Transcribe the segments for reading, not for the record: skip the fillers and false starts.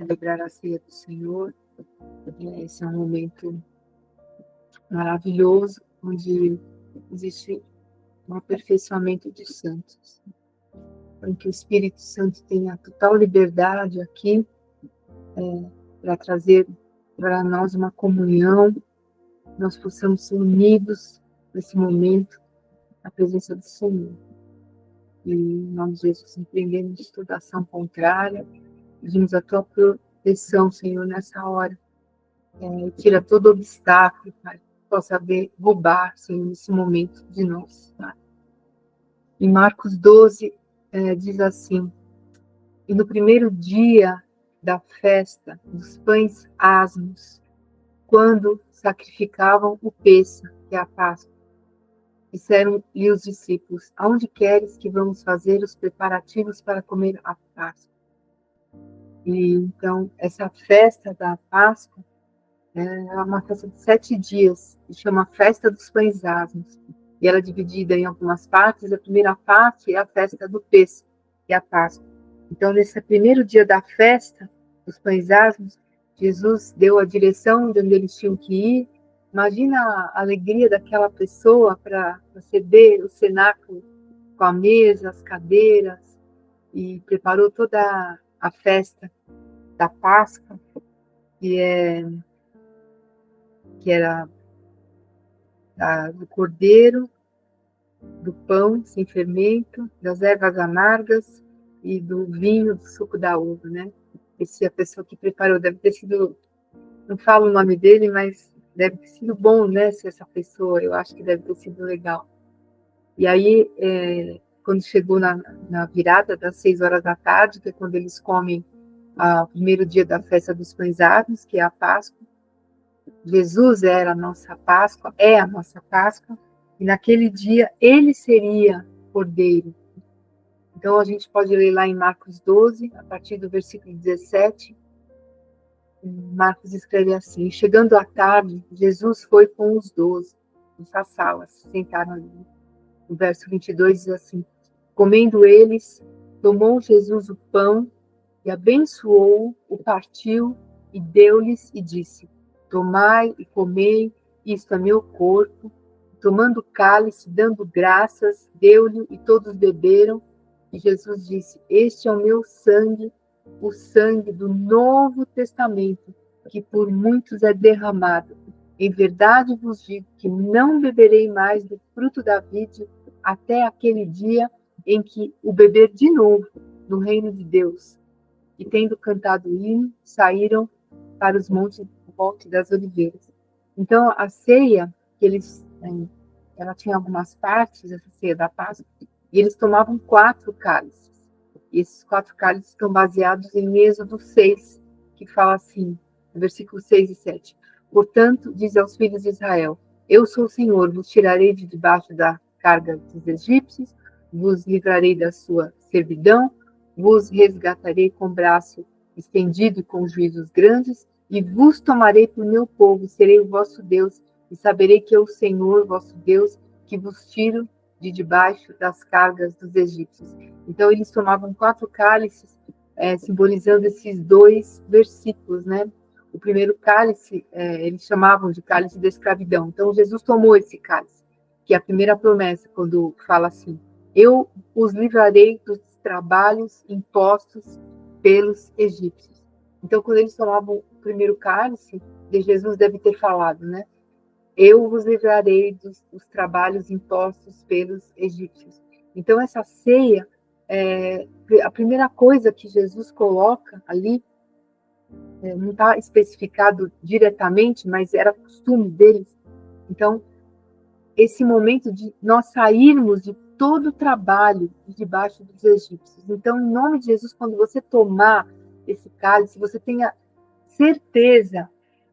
celebrar a ceia do Senhor. Esse é um momento maravilhoso, onde existe um aperfeiçoamento de santos, em que o Espírito Santo tenha total liberdade aqui para trazer para nós uma comunhão, nós possamos ser unidos nesse momento, na presença do Senhor. E em nome de Jesus, empreendemos toda ação contrária, pedimos a tua proteção, Senhor, nessa hora. Tira todo obstáculo, Pai, que possa roubar, Senhor, nesse momento de nós. Pai. Em Marcos 12, diz assim: e no primeiro dia da festa dos pães asmos, quando sacrificavam o Pêssego, que é a Páscoa, disseram-lhe os discípulos: aonde queres que vamos fazer os preparativos para comer a Páscoa? E então, essa festa da Páscoa é uma festa de 7 dias, que chama Festa dos Pães Asmos. E ela é dividida em algumas partes. A primeira parte é a festa do Pêssego, que é a Páscoa. Então, nesse primeiro dia da festa dos Pães Asmos, Jesus deu a direção de onde eles tinham que ir. Imagina a alegria daquela pessoa para receber o cenáculo com a mesa, as cadeiras, e preparou toda a festa da Páscoa, que era do cordeiro, do pão sem fermento, das ervas amargas e do vinho, do suco da uva, né? A pessoa que preparou deve ter sido, não falo o nome dele, mas deve ter sido bom, né? Se essa pessoa, eu acho que deve ter sido legal. E aí, quando chegou na virada das 6 horas da tarde, que é quando eles comem o primeiro dia da festa dos pães asmos, que é a Páscoa, Jesus era a nossa Páscoa, é a nossa Páscoa, e naquele dia ele seria cordeiro. Então a gente pode ler lá em Marcos 12, a partir do versículo 17, Marcos escreve assim: chegando à tarde, Jesus foi com os 12, nessa sala, se sentaram ali. O verso 22 diz assim: comendo eles, tomou Jesus o pão e abençoou, o partiu e deu-lhes e disse: tomai e comei, isto é meu corpo. Tomando o cálice, dando graças, deu-lhe e todos beberam. E Jesus disse: este é o meu sangue, o sangue do Novo Testamento, que por muitos é derramado. Em verdade vos digo que não beberei mais do fruto da vide até aquele dia em que o beber de novo no reino de Deus. E tendo cantado o hino, saíram para os montes das Oliveiras. Então, a ceia, ela tinha algumas partes, essa ceia da Páscoa, e eles tomavam 4 cálices. E esses 4 cálices estão baseados em Êxodo 6, que fala assim, no versículo 6 e 7. Portanto, diz aos filhos de Israel: eu sou o Senhor, vos tirarei de debaixo da carga dos egípcios, vos livrarei da sua servidão, vos resgatarei com braço estendido e com juízos grandes, e vos tomarei por meu povo, e serei o vosso Deus, e saberei que eu, Senhor, vosso Deus, que vos tiro de debaixo das cargas dos egípcios. Então, eles tomavam 4 cálices, simbolizando esses 2 versículos, né? O primeiro cálice, eles chamavam de cálice da escravidão. Então, Jesus tomou esse cálice, que é a primeira promessa, quando fala assim: eu os livrarei dos trabalhos impostos pelos egípcios. Então, quando eles tomavam o primeiro cálice, Jesus deve ter falado, né? Eu vos livrarei dos trabalhos impostos pelos egípcios. Então, essa ceia, a primeira coisa que Jesus coloca ali, não está especificado diretamente, mas era costume deles. Então, esse momento de nós sairmos de todo o trabalho debaixo dos egípcios. Então, em nome de Jesus, quando você tomar esse cálice, você tenha certeza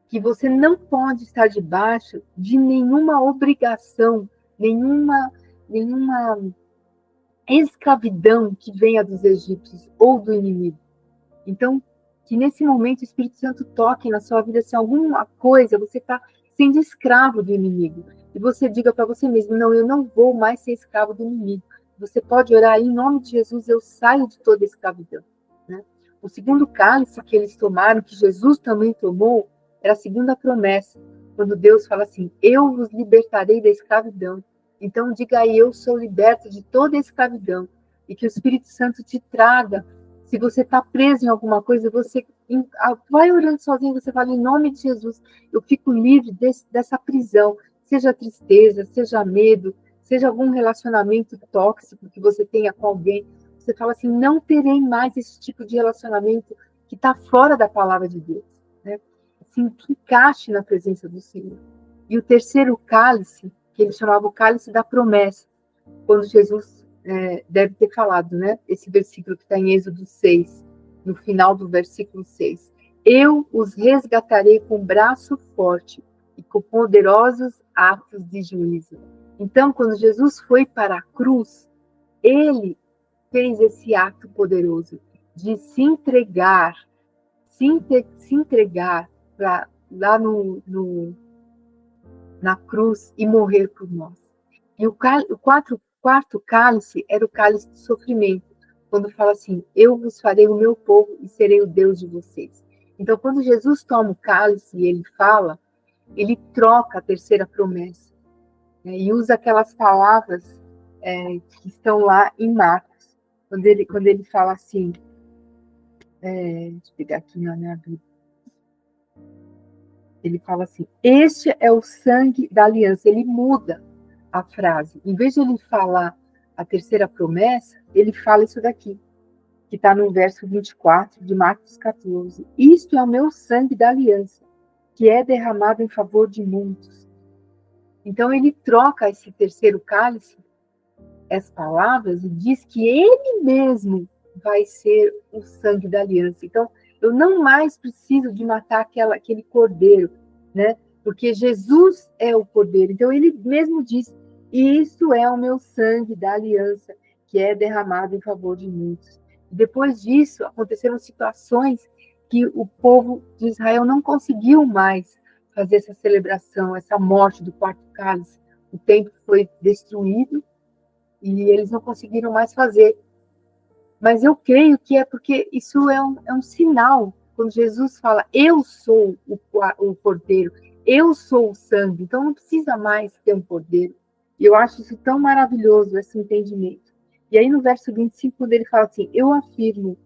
que você não pode estar debaixo de nenhuma obrigação, nenhuma escravidão que venha dos egípcios ou do inimigo. Então, que nesse momento o Espírito Santo toque na sua vida, se alguma coisa você está sendo escravo do inimigo, e você diga para você mesmo: não, eu não vou mais ser escravo do inimigo. Você pode orar aí, em nome de Jesus, eu saio de toda escravidão, né? O segundo cálice que eles tomaram, que Jesus também tomou, era a segunda promessa, quando Deus fala assim: eu vos libertarei da escravidão. Então diga aí: eu sou liberto de toda a escravidão, e que o Espírito Santo te traga. Se você está preso em alguma coisa, você vai orando sozinho, você fala: em nome de Jesus, eu fico livre dessa prisão, seja tristeza, seja medo, seja algum relacionamento tóxico que você tenha com alguém. Você fala assim: não terei mais esse tipo de relacionamento que está fora da palavra de Deus, né? Assim, que encaixe na presença do Senhor. E o terceiro cálice, que ele chamava o cálice da promessa, quando Jesus deve ter falado, né? Esse versículo que está em Êxodo 6, no final do versículo 6. Eu os resgatarei com braço forte e com poderosos atos de juízo. Então, quando Jesus foi para a cruz, ele fez esse ato poderoso de se entregar lá na cruz e morrer por nós. E o quarto cálice era o cálice de sofrimento, quando fala assim: eu vos farei o meu povo e serei o Deus de vocês. Então, quando Jesus toma o cálice e ele fala, ele troca a terceira promessa, né, e usa aquelas palavras que estão lá em Marcos, quando ele fala assim, deixa eu pegar aqui na minha Bíblia. Ele fala assim: este é o sangue da aliança. Ele muda a frase. Em vez de ele falar a terceira promessa, ele fala isso daqui, que está no verso 24 de Marcos 14. Isto é o meu sangue da aliança, que é derramado em favor de muitos. Então ele troca esse terceiro cálice, as palavras, e diz que ele mesmo vai ser o sangue da aliança. Então, eu não mais preciso de matar aquele cordeiro, né? Porque Jesus é o cordeiro. Então, ele mesmo diz: isso é o meu sangue da aliança, que é derramado em favor de muitos. E depois disso, aconteceram situações que o povo de Israel não conseguiu mais fazer essa celebração, essa morte do quarto cálice. O templo foi destruído e eles não conseguiram mais fazer. Mas eu creio que é porque isso é um sinal. Quando Jesus fala: eu sou o cordeiro, eu sou o sangue, então não precisa mais ter um cordeiro. E eu acho isso tão maravilhoso, esse entendimento. E aí no verso 25, quando ele fala assim: eu afirmo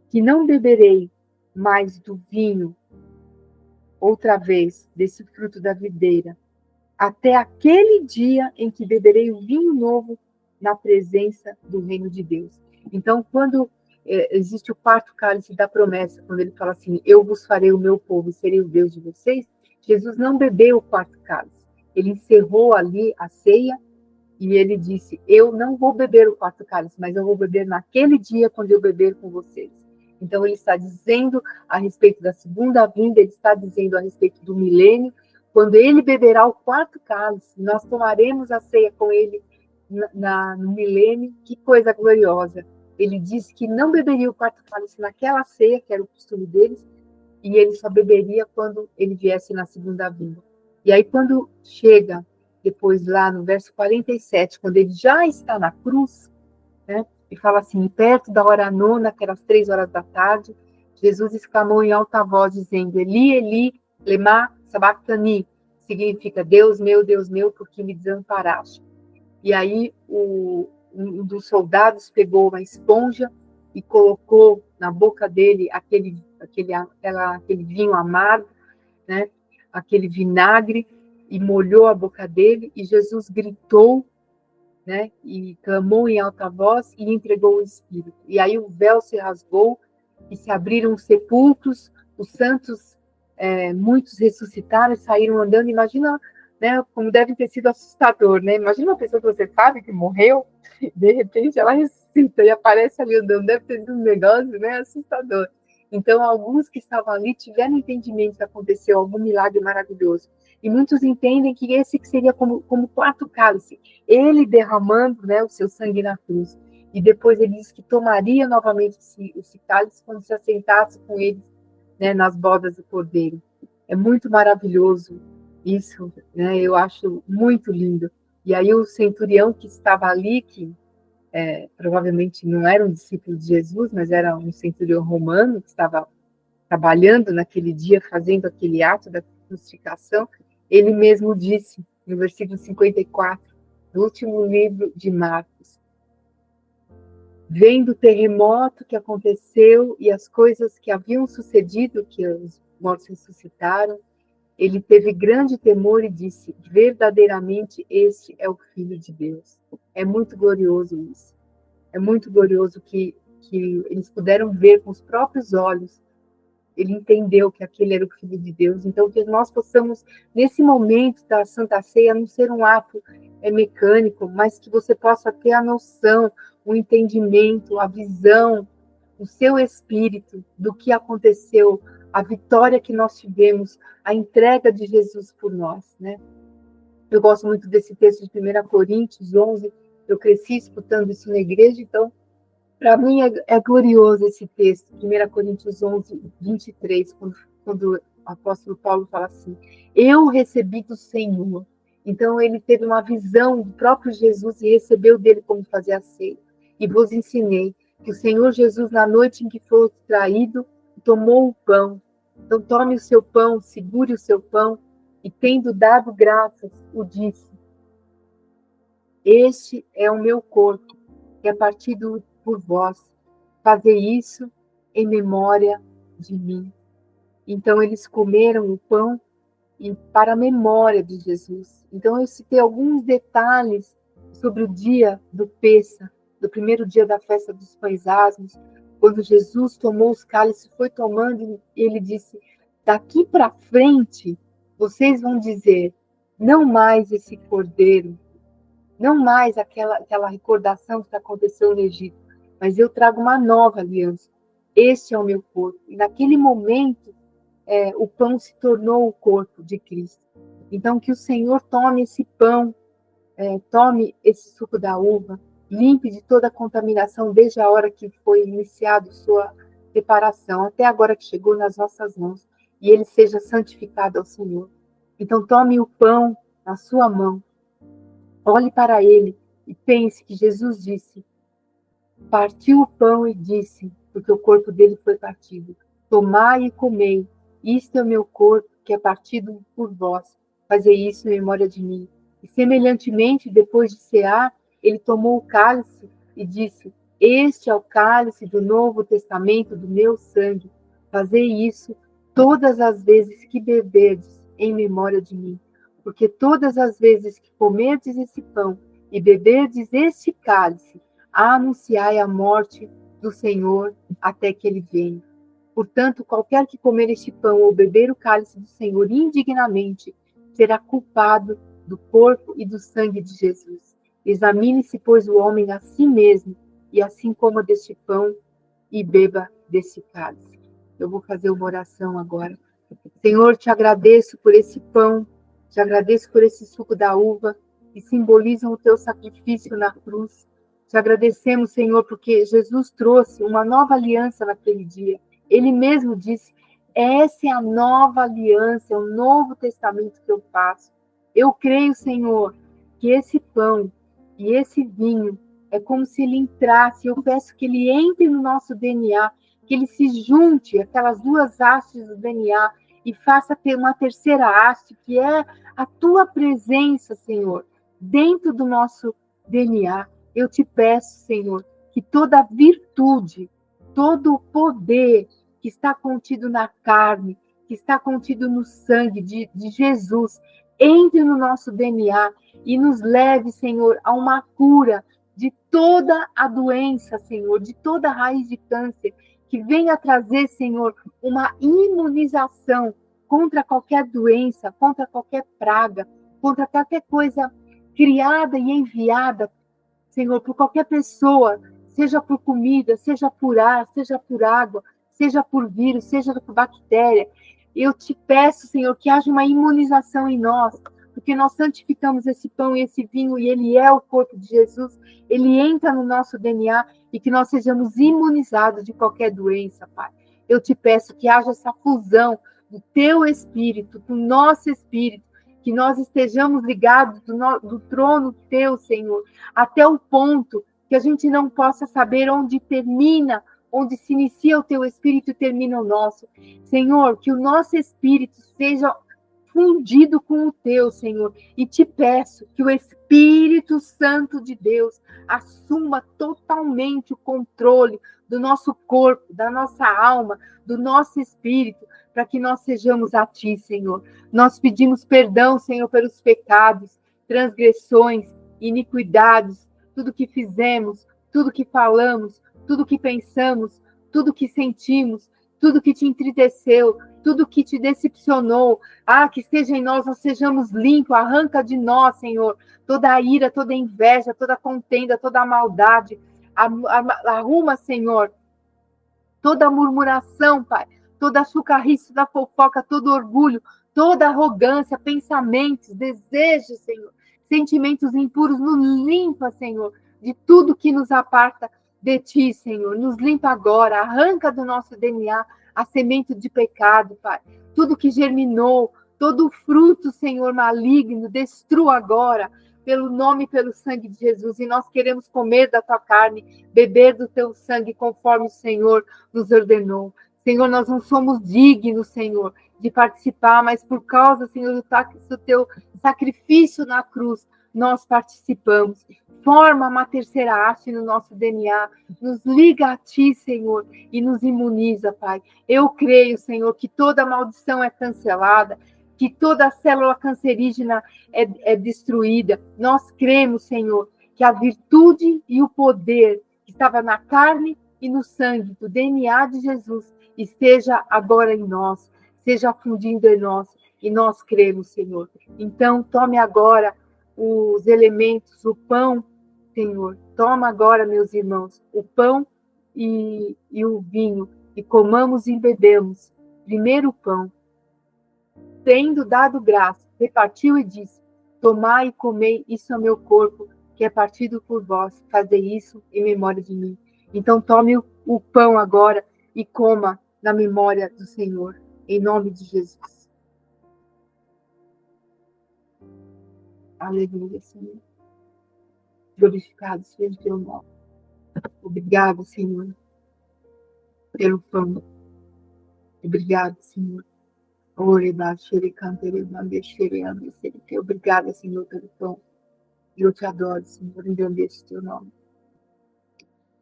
que não beberei mais do vinho outra vez, desse fruto da videira, até aquele dia em que beberei o vinho novo na presença do reino de Deus. Então, quando existe o quarto cálice da promessa, quando ele fala assim: eu vos farei o meu povo e serei o Deus de vocês, Jesus não bebeu o quarto cálice. Ele encerrou ali a ceia e ele disse: eu não vou beber o quarto cálice, mas eu vou beber naquele dia quando eu beber com vocês. Então, ele está dizendo a respeito da segunda vinda, ele está dizendo a respeito do milênio. Quando ele beberá o quarto cálice, nós tomaremos a ceia com ele no milênio. Que coisa gloriosa. Ele disse que não beberia o quarto cálice naquela ceia, que era o costume deles, e ele só beberia quando ele viesse na segunda vinda. E aí, quando chega, depois lá no verso 47, quando ele já está na cruz, né, e fala assim: perto da hora nona, que eram as 3 horas da tarde, Jesus exclamou em alta voz, dizendo: Eli, Eli, lema sabachthani, significa: Deus meu, por que me desamparaste? E aí um dos soldados pegou uma esponja e colocou na boca dele aquele vinho amargo, né, aquele vinagre, e molhou a boca dele, e Jesus gritou, né, e clamou em alta voz e entregou o Espírito. E aí o véu se rasgou e se abriram os sepulcros, os santos, muitos ressuscitaram e saíram andando. Imagina, né, como deve ter sido assustador, né? Imagina uma pessoa que você sabe que morreu, de repente ela ressuscita e aparece ali andando. Deve ter sido um negócio, né, assustador. Então, alguns que estavam ali tiveram entendimento que aconteceu algum milagre maravilhoso. E muitos entendem que esse que seria como quarto cálice, ele derramando, né, o seu sangue na cruz. E depois ele disse que tomaria novamente esse cálice quando se assentasse com eles, né, nas bodas do Cordeiro. É muito maravilhoso isso, né? Eu acho muito lindo. E aí o centurião que estava ali, que provavelmente não era um discípulo de Jesus, mas era um centurião romano que estava trabalhando naquele dia, fazendo aquele ato da crucificação, ele mesmo disse, no versículo 54, do último livro de Marcos, vendo o terremoto que aconteceu e as coisas que haviam sucedido, que os mortos ressuscitaram, ele teve grande temor e disse, verdadeiramente este é o Filho de Deus. É muito glorioso isso. É muito glorioso que eles puderam ver com os próprios olhos. Ele entendeu que aquele era o Filho de Deus. Então, que nós possamos, nesse momento da Santa Ceia, não ser um ato mecânico, mas que você possa ter a noção, o entendimento, a visão, o seu espírito do que aconteceu, a vitória que nós tivemos, a entrega de Jesus por nós, né? Eu gosto muito desse texto de 1 Coríntios 11, eu cresci escutando isso na igreja, então, para mim é glorioso esse texto, 1 Coríntios 11, 23, quando o apóstolo Paulo fala assim, eu recebi do Senhor. Então, ele teve uma visão do próprio Jesus e recebeu dele como fazer a ceia. E vos ensinei que o Senhor Jesus, na noite em que foi traído, tomou o pão. Então, tome o seu pão, segure o seu pão, e tendo dado graças, o disse, este é o meu corpo, que é partido por vós. Fazer isso em memória de mim. Então, eles comeram o pão e para a memória de Jesus. Então, eu citei alguns detalhes sobre o dia do Pêssar, do primeiro dia da festa dos pães asmos, quando Jesus tomou os cálices, foi tomando, e ele disse, daqui para frente, vocês vão dizer, não mais esse cordeiro, não mais aquela recordação que aconteceu no Egito, mas eu trago uma nova aliança. Este é o meu corpo. E naquele momento, o pão se tornou o corpo de Cristo. Então, que o Senhor tome esse pão, tome esse suco da uva, limpe de toda a contaminação desde a hora que foi iniciado sua preparação, até agora que chegou nas nossas mãos, e ele seja santificado ao Senhor. Então, tome o pão na sua mão, olhe para ele e pense que Jesus disse, partiu o pão e disse, porque o corpo dele foi partido, tomai e comei, isto é o meu corpo que é partido por vós, fazei isso em memória de mim. E semelhantemente, depois de cear, ele tomou o cálice e disse, este é o cálice do Novo Testamento do meu sangue, fazei isso todas as vezes que beberdes em memória de mim. Porque todas as vezes que comerdes esse pão e beberdes este cálice, anunciai a morte do Senhor até que ele venha. Portanto, qualquer que comer este pão ou beber o cálice do Senhor indignamente, será culpado do corpo e do sangue de Jesus. Examine-se, pois, o homem a si mesmo, e assim coma deste pão e beba deste cálice. Eu vou fazer uma oração agora. Senhor, te agradeço por esse pão, te agradeço por esse suco da uva, que simbolizam o teu sacrifício na cruz. Te agradecemos, Senhor, porque Jesus trouxe uma nova aliança naquele dia. Ele mesmo disse, essa é a nova aliança, é o novo testamento que eu faço. Eu creio, Senhor, que esse pão e esse vinho é como se ele entrasse, eu peço que ele entre no nosso DNA, que ele se junte, aquelas duas hastes do DNA, e faça ter uma terceira haste, que é a tua presença, Senhor, dentro do nosso DNA. Eu te peço, Senhor, que toda virtude, todo o poder que está contido na carne, que está contido no sangue de Jesus, entre no nosso DNA e nos leve, Senhor, a uma cura de toda a doença, Senhor, de toda a raiz de câncer, que venha trazer, Senhor, uma imunização contra qualquer doença, contra qualquer praga, contra qualquer coisa criada e enviada, Senhor, por qualquer pessoa, seja por comida, seja por ar, seja por água, seja por vírus, seja por bactéria. Eu te peço, Senhor, que haja uma imunização em nós, porque nós santificamos esse pão e esse vinho, e ele é o corpo de Jesus, ele entra no nosso DNA, e que nós sejamos imunizados de qualquer doença, Pai. Eu te peço que haja essa fusão do teu espírito, do nosso espírito, que nós estejamos ligados do trono teu, Senhor, até o ponto que a gente não possa saber onde termina, onde se inicia o teu espírito e termina o nosso. Senhor, que o nosso espírito seja fundido com o teu, Senhor, e te peço que o Espírito Santo de Deus assuma totalmente o controle do nosso corpo, da nossa alma, do nosso espírito, para que nós sejamos a ti, Senhor. Nós pedimos perdão, Senhor, pelos pecados, transgressões, iniquidades, tudo que fizemos, tudo que falamos, tudo que pensamos, tudo que sentimos, tudo que te entristeceu, tudo que te decepcionou. Que seja em nós sejamos limpos, arranca de nós, Senhor, toda a ira, toda a inveja, toda a contenda, toda a maldade. Arruma, Senhor, toda a murmuração, Pai, toda a chucarrice da fofoca, todo orgulho, toda arrogância, pensamentos, desejos, Senhor, sentimentos impuros, nos limpa, Senhor, de tudo que nos aparta de ti, Senhor. Nos limpa agora, arranca do nosso DNA a semente de pecado, Pai. Tudo que germinou, todo fruto, Senhor, maligno, destrua agora, pelo nome e pelo sangue de Jesus. E nós queremos comer da tua carne, beber do teu sangue, conforme o Senhor nos ordenou. Senhor, nós não somos dignos, Senhor, de participar, mas por causa, Senhor, do teu sacrifício na cruz, nós participamos. Forma uma terceira haste no nosso DNA, nos liga a ti, Senhor, e nos imuniza, Pai. Eu creio, Senhor, que toda maldição é cancelada, que toda célula cancerígena é destruída. Nós cremos, Senhor, que a virtude e o poder que estava na carne e no sangue do DNA de Jesus esteja agora em nós, seja fundindo em nós, e nós cremos, Senhor. Então, tome agora os elementos, o pão, Senhor. Toma agora, meus irmãos, o pão e o vinho, e comamos e bebemos. Primeiro o pão, tendo dado graça, repartiu e disse: tomai e comei, isso é o meu corpo, que é partido por vós, fazei isso em memória de mim. Então tome o pão agora e coma na memória do Senhor, em nome de Jesus. Aleluia, Senhor. Glorificado seja o teu nome. Obrigado, Senhor, pelo pão. Obrigado, Senhor. Obrigada, Senhor, pelo pão. Eu te adoro, Senhor, engrandeço o teu nome.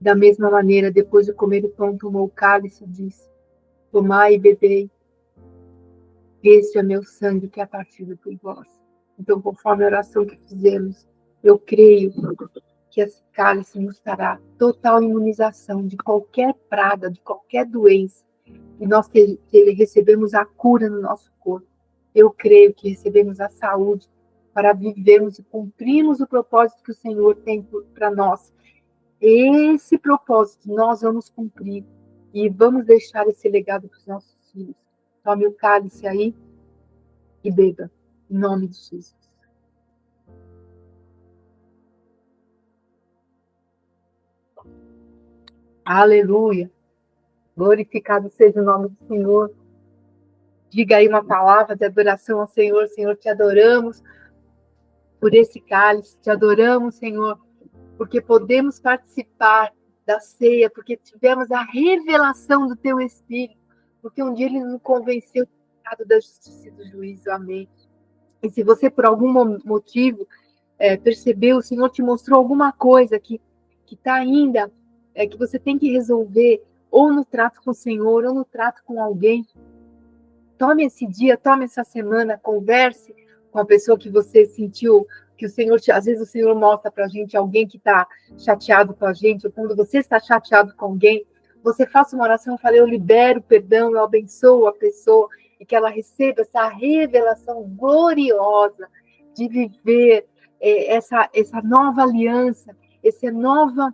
Da mesma maneira, depois de comer o pão, tomou o cálice e disse: tomai e bebei, este é meu sangue que é partido por vós. Então, conforme a oração que fizemos, eu creio que esse cálice nos dará total imunização de qualquer praga, de qualquer doença, e nós recebemos a cura no nosso corpo. Eu creio que recebemos a saúde para vivermos e cumprirmos o propósito que o Senhor tem para nós. Esse propósito nós vamos cumprir e vamos deixar esse legado para os nossos filhos. Tome o cálice aí e beba, em nome de Jesus. Aleluia. Glorificado seja o nome do Senhor. Diga aí uma palavra de adoração ao Senhor. Senhor, te adoramos por esse cálice. Te adoramos, Senhor, porque podemos participar da ceia, porque tivemos a revelação do teu Espírito, porque um dia ele nos convenceu do pecado, da justiça e do juízo. Amém. E se você, por algum motivo, percebeu, o Senhor te mostrou alguma coisa que está ainda, que você tem que resolver, ou no trato com o Senhor, ou no trato com alguém, tome esse dia, tome essa semana, converse com a pessoa que você sentiu, que o Senhor, às vezes o Senhor mostra para a gente alguém que está chateado com a gente, ou quando você está chateado com alguém, você faça uma oração, fale: eu libero perdão, eu abençoo a pessoa, e que ela receba essa revelação gloriosa de viver essa nova aliança, esse novo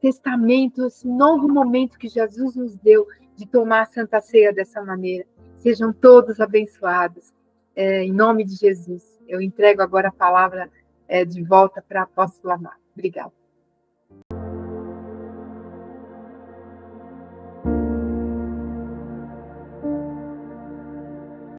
testamento, esse novo momento que Jesus nos deu de tomar a Santa Ceia dessa maneira. Sejam todos abençoados, em nome de Jesus. Eu entrego agora a palavra de volta para a apóstola Mar. Obrigada.